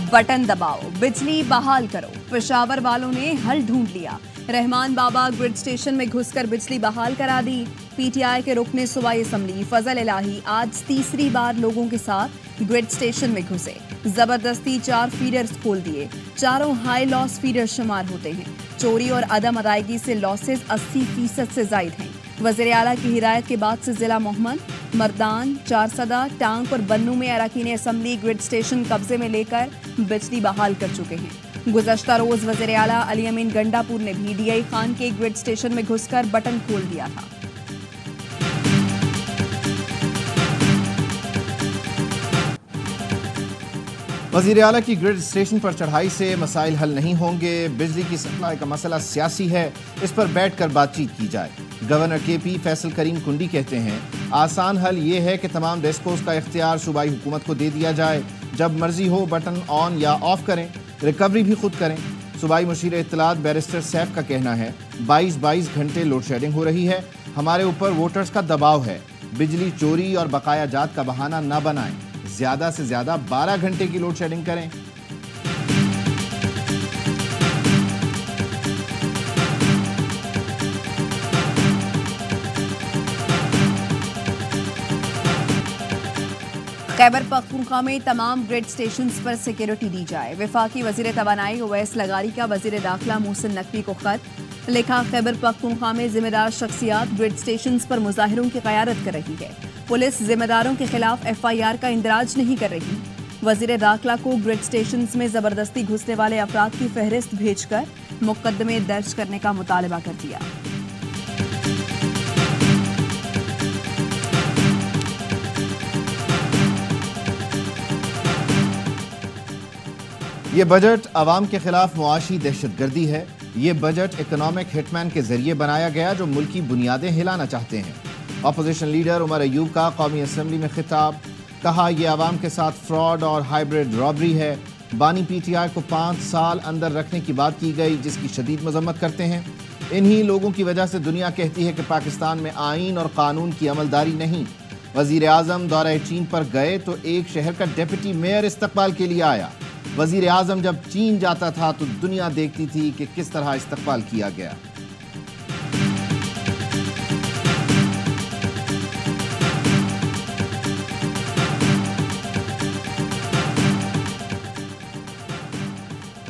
Button दबाओ, बिजली बहाल करो। पेशावर वालों ने हल ढूंढ लिया। रहमान बाबा ग्रिड स्टेशन में घुसकर बिजली बहाल करा दी। पीटीआई के रुकने सूबाई असम्बली फजल इलाही आज तीसरी बार लोगों के साथ ग्रिड स्टेशन में घुसे। जबरदस्ती 4 फीडर्स खोल दिए। चारों हाई लॉस फीडर शुमार होते हैं। चोरी और अदम अदायगी से लॉसेज 80% से जायद हैं। वज़ीर आला की हिदायत के बाद से जिला मोहम्मद, मर्दान, चारसदा, टांक और बन्नू में अरकान असम्बली ग्रिड स्टेशन कब्जे में लेकर बिजली बहाल कर चुके हैं। गुज़श्ता रोज वज़ीर आला अली अमीन गंडापुर ने भी डीआई खान के ग्रिड स्टेशन में घुसकर बटन खोल दिया था। वज़ीर आला की ग्रिड स्टेशन पर चढ़ाई से मसाइल हल नहीं होंगे। बिजली की सप्लाई का मसला सियासी है, इस पर बैठकर बातचीत की जाए। गवर्नर केपी फैसल करीम कुंडी कहते हैं आसान हल ये है कि तमाम डेस्कोस का इख्तियार सूबाई हुकूमत को दे दिया जाए। जब मर्जी हो बटन ऑन या ऑफ करें, रिकवरी भी खुद करें। सूबाई मुशीर इत्तलात बैरिस्टर सैफ का कहना है 22 घंटे लोड शेडिंग हो रही है। हमारे ऊपर वोटर्स का दबाव है। बिजली चोरी और बकाया जात का बहाना न बनाएं। ज्यादा से ज्यादा 12 घंटे की लोड शेडिंग करें। खैबर पख्तूनख्वा में तमाम ग्रिड स्टेशंस पर सिक्योरिटी दी जाए। वफाकी वजीर तवानाई ओवैस लगारी का वजीर दाखिला मोहसिन नकवी को खत लिखा। खैबर पख्तूनख्वा में जिम्मेदार शख्सियात ग्रिड स्टेशंस पर मुजाहिरों की क़यादत कर रही है। पुलिस जिम्मेदारों के खिलाफ FIR का इंदराज नहीं कर रही। वजीर दाखिला को ग्रिड स्टेशंस में जबरदस्ती घुसने वाले अफराद की फहरिस्त भेजकर मुकदमे दर्ज करने का मुतालबा कर दिया। ये बजट अवाम के खिलाफ मुआशी दहशतगर्दी है। ये बजट इकोनॉमिक हिटमैन के जरिए बनाया गया जो मुल्क की बुनियादें हिलाना चाहते हैं। अपोजिशन लीडर उमर अयूब का कौमी असम्बली में खिताब, कहा यह अवाम के साथ फ्रॉड और हाइब्रिड रॉबरी है। बानी PTI को 5 साल अंदर रखने की बात की गई जिसकी शदीद मजम्मत करते हैं। इन्हीं लोगों की वजह से दुनिया कहती है कि पाकिस्तान में आइन और कानून की अमलदारी नहीं। वजीर आजम दौरे चीन पर गए तो एक शहर का डिप्टी मेयर इस्तकबाल के लिए आया। वजीर आजम जब चीन जाता था तो दुनिया देखती थी कि किस तरह इस्तकबाल किया गया।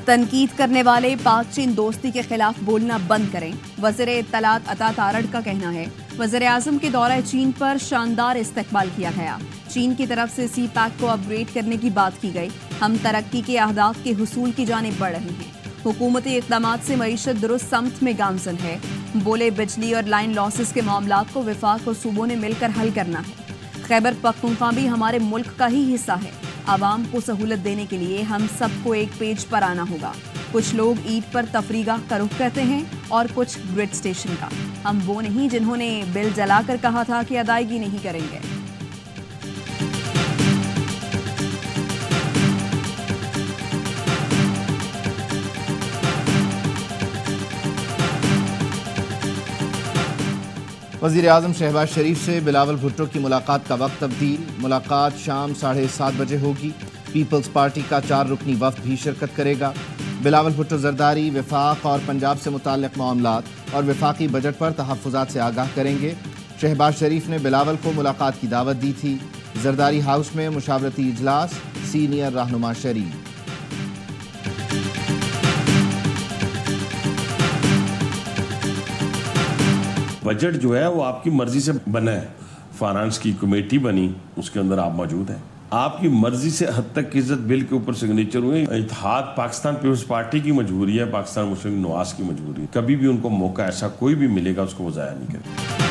तनकीद करने वाले पाक चीन दोस्ती के खिलाफ बोलना बंद करें। वज़ीर इत्तलात अता तारड़ का कहना है वज़ीर आज़म के दौरे चीन पर शानदार इस्तकबाल किया गया। चीन की तरफ से CPEC को अपग्रेड करने की बात की गई। हम तरक्की के अहदाफ के हुसूल की जानिब बढ़ रहे हैं। हुकूमती इक़दामात से मईशत दुरुस्त समत में गामजन है। बोले बिजली और लाइन लॉसेस के मामलात को वफाक और सूबों ने मिलकर हल करना है। खैबर पख्तूनख्वा भी हमारे मुल्क का ही हिस्सा है। आवाम को सहूलत देने के लिए हम सबको एक पेज पर आना होगा। कुछ लोग ईद पर तफरीगाह का रुख करते हैं और कुछ ग्रिड स्टेशन का। हम वो नहीं जिन्होंने बिल जलाकर कहा था कि अदायगी नहीं करेंगे। वज़ीर आज़म शहबाज शरीफ से बिलावल भुट्टो की मुलाकात का वक्त तब्दील। मुलाकात शाम 7:30 बजे होगी। पीपल्स पार्टी का 4 रुकनी वफ्द भी शिरकत करेगा। बिलावल भुट्टो जरदारी, वफाक और पंजाब से मुताल्लिक़ मामलात और वफाकी बजट पर तहफ़्फ़ुज़ात से आगाह करेंगे। शहबाज शरीफ ने बिलावल को मुलाकात की दावत दी थी। जरदारी हाउस में मुशावरती इजलास, सीनियर रहनुमा शरीफ। बजट जो है वो आपकी मर्जी से बना है। फाइनेंस की कमेटी बनी, उसके अंदर आप मौजूद हैं। आपकी मर्जी से हद तक इज्जत बिल के ऊपर सिग्नेचर हुए। इत्तेहाद पाकिस्तान पीपल्स पार्टी की मजबूरी है, पाकिस्तान मुस्लिम नवाज की मजबूरी है। कभी भी उनको मौका ऐसा कोई भी मिलेगा उसको वो ज़ाया नहीं करेंगे।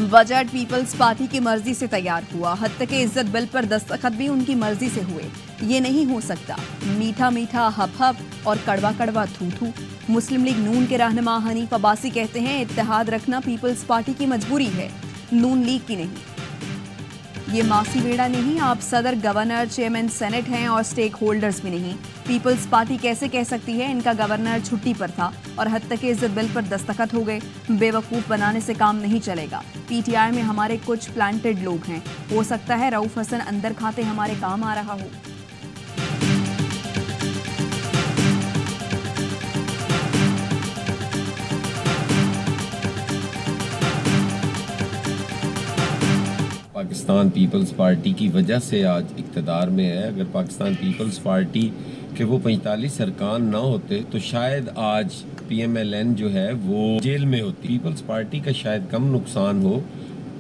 बजट पीपल्स पार्टी की मर्जी से तैयार हुआ। हद तक इज्जत बिल पर दस्तखत भी उनकी मर्जी से हुए। ये नहीं हो सकता। मीठा मीठा हप हप और कड़वा कड़वा थू थू। मुस्लिम लीग नून के रहनुमा हनीफ अब्बासी कहते हैं इत्तेहाद रखना पीपल्स पार्टी की मजबूरी है, नून लीग की नहीं। ये मासी बेड़ा नहीं। आप सदर, गवर्नर, चेयरमैन सेनेट हैं और स्टेक होल्डर्स भी नहीं। पीपल्स पार्टी कैसे कह सकती है इनका गवर्नर छुट्टी पर था और हद तक इज्जत बिल पर दस्तखत हो गए। बेवकूफ़ बनाने से काम नहीं चलेगा। PTI में हमारे कुछ प्लांटेड लोग हैं। हो सकता है रऊफ हसन अंदर खाते हमारे काम आ रहा हो। पाकिस्तान पीपल्स पार्टी की वजह से आज इक़्तिदार में है। अगर पाकिस्तान पीपल्स पार्टी के वो 45 अरकान ना होते तो शायद आज PMLN जो है वो जेल में होती। पीपल्स पार्टी का शायद कम नुकसान हो,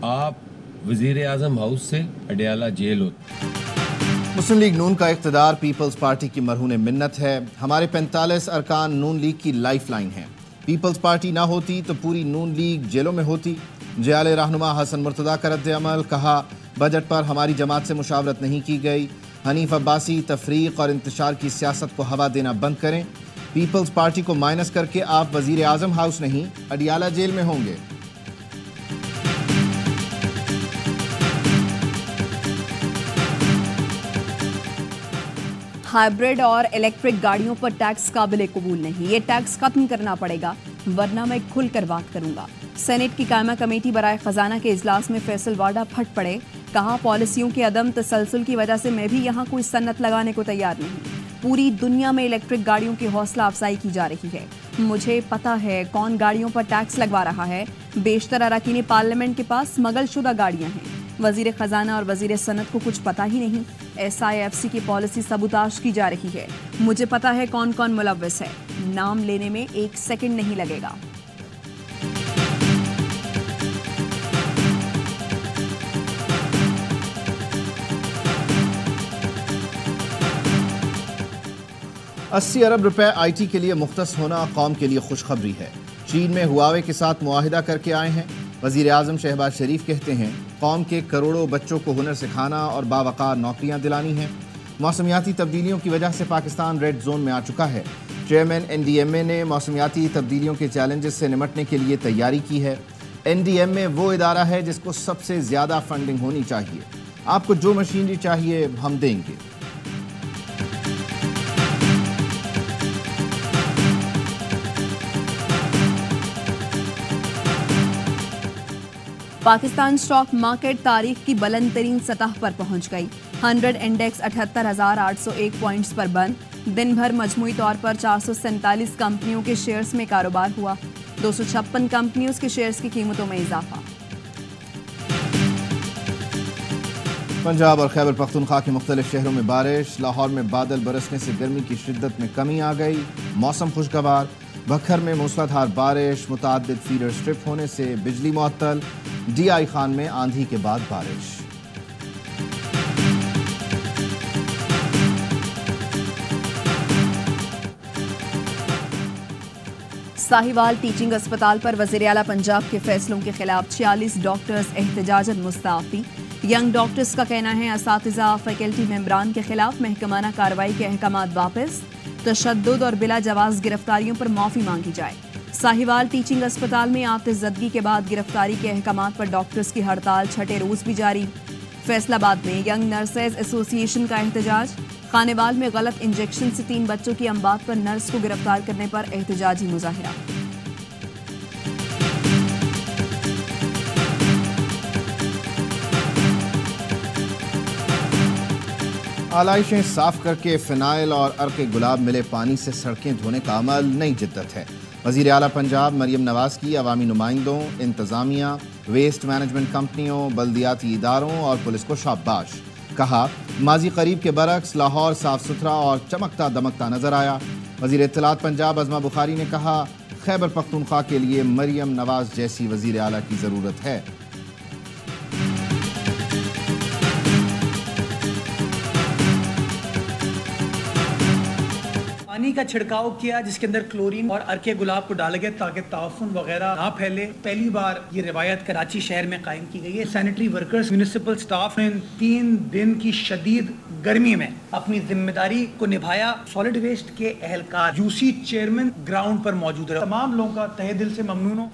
आप वज़ीर आज़म हाउस से अडयाला जेल होती। मुस्लिम लीग नून का इक़्तिदार पीपल्स पार्टी की मरहून मिन्नत है। हमारे 45 अरकान नून लीग की लाइफ लाइन है। पीपल्स पार्टी ना होती तो पूरी नून लीग जेलों में होती। जयाले रहनुमा हसन मुर्तदा का रद्द-ए-अमल, कहा बजट पर हमारी जमात से मुशावरत नहीं की गई। हनीफ अब्बासी तफरीक और इंतशार की सियासत को हवा देना बंद करें। पीपल्स पार्टी को माइनस करके आप वजीर आजम हाउस नहीं अडियाला जेल में होंगे। हाइब्रिड और इलेक्ट्रिक गाड़ियों पर टैक्स काबिल कबूल नहीं, ये टैक्स खत्म करना पड़ेगा वरना मैं खुलकर बात करूंगा। सेनेट की कायमा कमेटी बराए खजाना के इजलास में फैसल वाडा फट पड़े, कहा पॉलिसियों के अदम तसलसल की वजह से मैं भी यहाँ कोई सन्नत लगाने को तैयार नहीं। पूरी दुनिया में इलेक्ट्रिक गाड़ियों की हौसला अफजाई की जा रही है। मुझे पता है कौन गाड़ियों पर टैक्स लगवा रहा है। बेशतर अरकान पार्लियामेंट के पास स्मगलशुदा गाड़ियां हैं। वजीर खजाना और वजीर सनत को कुछ पता ही नहीं। SIFC की पॉलिसी सबूताश की जा रही है। मुझे पता है कौन कौन मुलव्वस है, नाम लेने में एक सेकंड नहीं लगेगा। $80 अरब रुपए IT के लिए मुख्तस होना कौम के लिए खुशखबरी है। चीन में हुआवे के साथ मुआहिदा करके आए हैं। वजीर आजम शहबाज शरीफ कहते हैं कौम के करोड़ों बच्चों को हुनर सिखाना और बावकार नौकरियां दिलानी है। मौसमियाती तब्दीलियों की वजह से पाकिस्तान रेड जोन में आ चुका है। चेयरमैन NDMA ने मौसमियाती तब्दीलियों के चैलेंजेस से निमटने के लिए तैयारी की है। NDMA वो इदारा है जिसको सबसे ज़्यादा फंडिंग होनी चाहिए। आपको जो मशीनरी चाहिए हम देंगे। पाकिस्तान स्टॉक मार्केट तारीख की बुलंद तरीन सतह पर पहुंच गई। 100 इंडेक्स 78,801 पॉइंट्स पर बंद। दिन भर मजमूई तौर पर 447 कंपनियों के शेयर्स में कारोबार हुआ। 256 कंपनियों के शेयर्स की कीमतों में इजाफा। पंजाब और खैबर पख्तूनख्वा के मुख्तलिफ शहरों में बारिश। लाहौर में बादल बरसने से गर्मी की शिद्दत में कमी आ गई। मौसम खुशगवार। बखर में मूसलाधार बारिश। मुताद्दिद फीडर स्ट्रिप होने से बिजली मुअत्तल। DI खान में आंधी के बाद बारिश। साहिवाल टीचिंग अस्पताल पर वज़ीर आला पंजाब के फैसलों के खिलाफ 46 डॉक्टर्स एहतजाजन मुस्तआफी। यंग डॉक्टर्स का कहना है असातिज़ा फैकल्टी मेंबरान के खिलाफ महकमाना कार्रवाई के अहकामात वापस। तशद्दुद और बिला जवाज गिरफ्तारियों पर माफ़ी मांगी जाए। साहिवाल टीचिंग अस्पताल में आतिशज़दगी के बाद गिरफ्तारी के अहकामात पर डॉक्टर्स की हड़ताल छठे रोज भी जारी। फैसलाबाद में यंग नर्सेज एसोसिएशन का एहतजाज। खानेवाल में गलत इंजेक्शन से 3 बच्चों की अमवात पर नर्स को गिरफ्तार करने पर एहतजाजी मुजाहिरा। आलाइशें साफ करके फिनाइल और अर्क गुलाब मिले पानी से सड़कें धोने का अमल नई जिद्दत है। वज़ीर आला पंजाब मरियम नवाज की अवामी नुमाइंदों, इंतज़ामिया, वेस्ट मैनेजमेंट कंपनियों, बल्दियाती इदारों और पुलिस को शाबाश। कहा माजी करीब के बरक्स लाहौर साफ सुथरा और चमकता दमकता नजर आया। वज़ीर इत्तलात पंजाब अज़मा बुखारी ने कहा खैबर पख्तूनख्वा के लिए मरियम नवाज जैसी वज़ीर आला की ज़रूरत है। पानी का छिड़काव किया जिसके अंदर क्लोरीन और अर्के गुलाब को डाला गया ताकि ताफुन वगैरह ना फैले। पहली बार ये रिवायत कराची शहर में कायम की गई है। सैनिटरी वर्कर्स, म्यूनिसिपल स्टाफ ने 3 दिन की शदीद गर्मी में अपनी जिम्मेदारी को निभाया। सॉलिड वेस्ट के एहलकार UC चेयरमैन ग्राउंड पर मौजूद रहे। तमाम लोगों का तहे दिल से ममनून हो।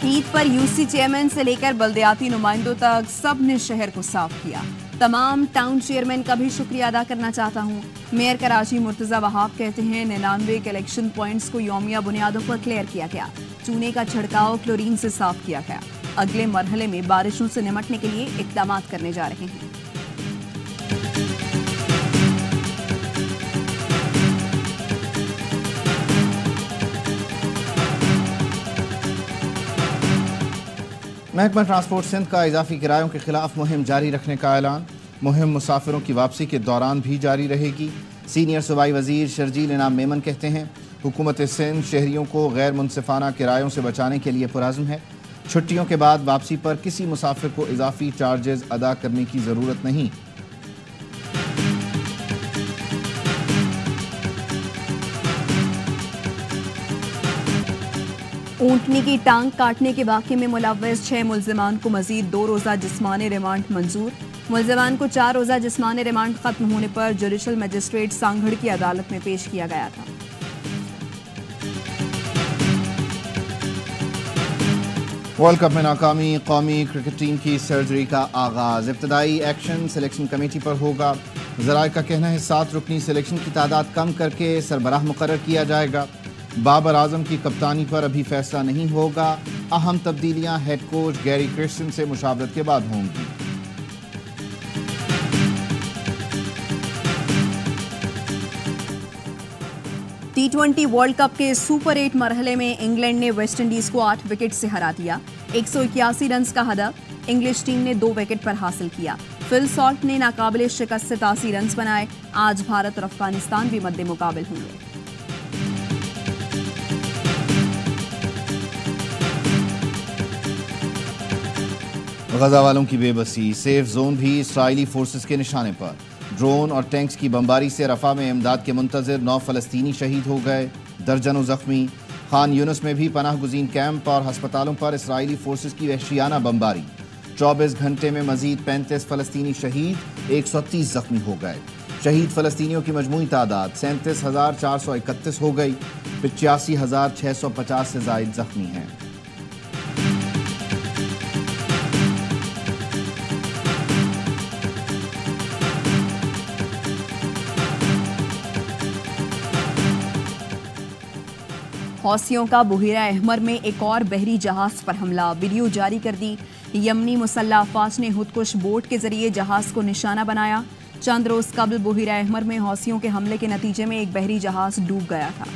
ईद पर UC चेयरमैन से लेकर बल्दियाती नुमाइंदों तक सब ने शहर को साफ किया। तमाम टाउन चेयरमैन का भी शुक्रिया अदा करना चाहता हूँ। मेयर कराची मुर्तजा वहाब कहते हैं 99 कलेक्शन पॉइंट्स को यौमिया बुनियादों पर क्लियर किया गया। चूने का छिड़काव क्लोरीन से साफ किया गया। अगले मरहले में बारिशों से निमटने के लिए इकदाम करने जा रहे हैं। महकमा ट्रांसपोर्ट सिंध का इजाफी किरायों के खिलाफ मुहिम जारी रखने का ऐलान। मुहिम मुसाफिरों की वापसी के दौरान भी जारी रहेगी। सीनियर सूबाई वजीर शर्जील इनाम मेमन कहते हैं, हुकूमत सिंध शहरियों को गैर मुनसिफाना किरायों से बचाने के लिए पुरअज़्म है। छुट्टियों के बाद वापसी पर किसी मुसाफिर को इजाफी चार्जेस अदा करने की ज़रूरत नहीं। ऊंटनी की टांग काटने के वाक़े में मुलव्वस 6 मुल्ज़िमान को मज़ीद 2 रोज़ा जिस्मानी रिमांड मंजूर। मुल्ज़िमान को 4 रोज़ा जिस्मानी रिमांड खत्म होने पर जुडिशल मजिस्ट्रेट सांगड़ की अदालत में पेश किया गया था। वर्ल्ड कप में नाकामी, कौमी क्रिकेट टीम की सर्जरी का आगाज। इब्तदाई एक्शन सिलेक्शन कमेटी पर होगा। ज़राए का कहना है 7 रुकनी सिलेक्शन की तादाद कम करके सरबराह मुकर्रर किया जाएगा। बाबर आजम की कप्तानी पर अभी फैसला नहीं होगा। अहम तब्दीलियां हेड कोच गैरी क्रिस्टन से मुशावरत के बाद होंगी। T20 वर्ल्ड कप के सुपर 8 मरहले में इंग्लैंड ने वेस्टइंडीज को 8 विकेट से हरा दिया। 181 रन का हदफ इंग्लिश टीम ने 2 विकेट पर हासिल किया। फिल सॉल्ट ने नाकाबिले शिकस्त 87 रन बनाए। आज भारत और अफगानिस्तान भी मद्दे मुकाबिल होंगे। गजा वालों की बेबसी, सेफ जोन भी इसराइली फोर्सेस के निशाने पर। ड्रोन और टैंक्स की बमबारी से रफा में इमदाद के मुंतज़िर 9 फ़लस्तीनी शहीद हो गए, दर्जनों जख्मी। खान यूनुस में भी पनाह गुज़ीन कैंप और हस्पतालों पर इसराइली फोर्सेस की वहशियाना बमबारी। 24 घंटे में मजीद 35 फ़लस्तीनी शहीद, 130 जख्मी हो गए। शहीद फ़लस्तीनियों की मजमूई तादाद 37,431 हो गई। 85,650 से ज़ायद जख्मी हैं। हौसियों का बुहिरा अहमर में एक और बहरी जहाज पर हमला। वीडियो जारी कर दी। यमनी मुसल्लह अफवाज ने खुदकुश बोट के जरिए जहाज को निशाना बनाया। चंद रोज कबल बुहिरा अहमर में हौसियों के हमले के नतीजे में एक बहरी जहाज डूब गया था।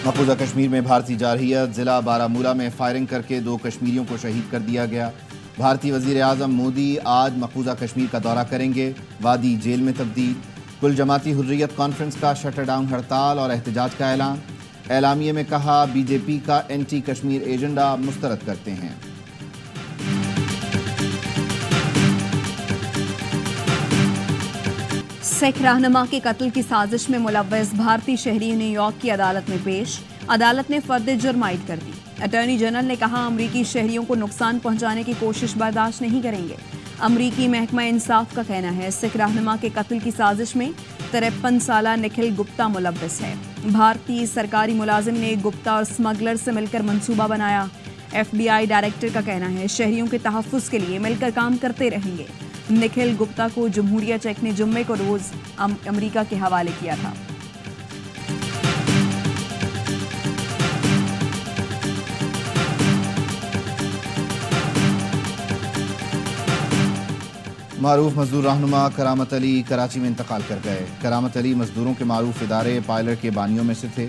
मकबूजा कश्मीर में भारतीय जारहियत, जिला बारामूला में फायरिंग करके 2 कश्मीरियों को शहीद कर दिया गया। भारतीय वजीर आजम मोदी आज मकबूजा कश्मीर का दौरा करेंगे। वादी जेल में तब्दील। कुल जमाती हुर्रियत कॉन्फ्रेंस का शटर डाउन हड़ताल और एहतजाज का ऐलान। एलामिये में कहा, बीजेपी का एंटी कश्मीर एजेंडा मुस्तरद करते हैं। सिख रहनुमा के कत्ल की साजिश में मुलव्वस भारतीय शहरी न्यूयॉर्क की अदालत में पेश। अदालत ने फर्द जुर्म आयद कर दी। अटॉर्नी जनरल ने कहा, अमरीकी शहरियों को नुकसान पहुंचाने की कोशिश बर्दाश्त नहीं करेंगे। अमरीकी महकमा इंसाफ का कहना है, सिख रहनुमा के कत्ल की साजिश में 53 साला निखिल गुप्ता मुलव्वस है। भारतीय सरकारी मुलाजिम ने गुप्ता और स्मगलर से मिलकर मंसूबा बनाया। FBI डायरेक्टर का कहना है, शहरियों के तहफ़्फ़ुज़ के लिए मिलकर काम करते रहेंगे। निखिल गुप्ता को जमहूरिया चेक ने जुम्मे को रोज़ अमरीका के हवाले किया था। मारूफ मजदूर रहनुमा करामत अली कराची में इंतकाल कर गए। करामत अली मजदूरों के मारूफ इदारे पायलट के बानियों में से थे।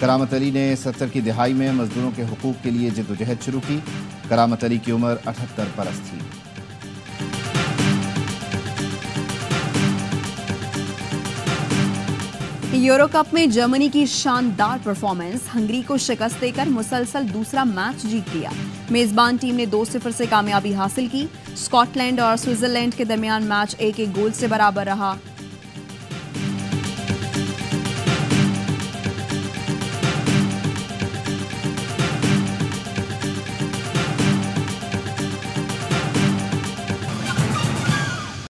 करामत अली ने 70 की दिहाई में मजदूरों के हुकूक के लिए जद्दोजहद शुरू की। करामत अली की उम्र 78 बरस थी। यूरो कप में जर्मनी की शानदार परफॉर्मेंस। हंगरी को शिकस्त देकर मुसलसल दूसरा मैच जीत लिया। मेजबान टीम ने 2-0 से कामयाबी हासिल की। स्कॉटलैंड और स्विट्जरलैंड के दरमियान मैच 1-1 गोल से बराबर रहा।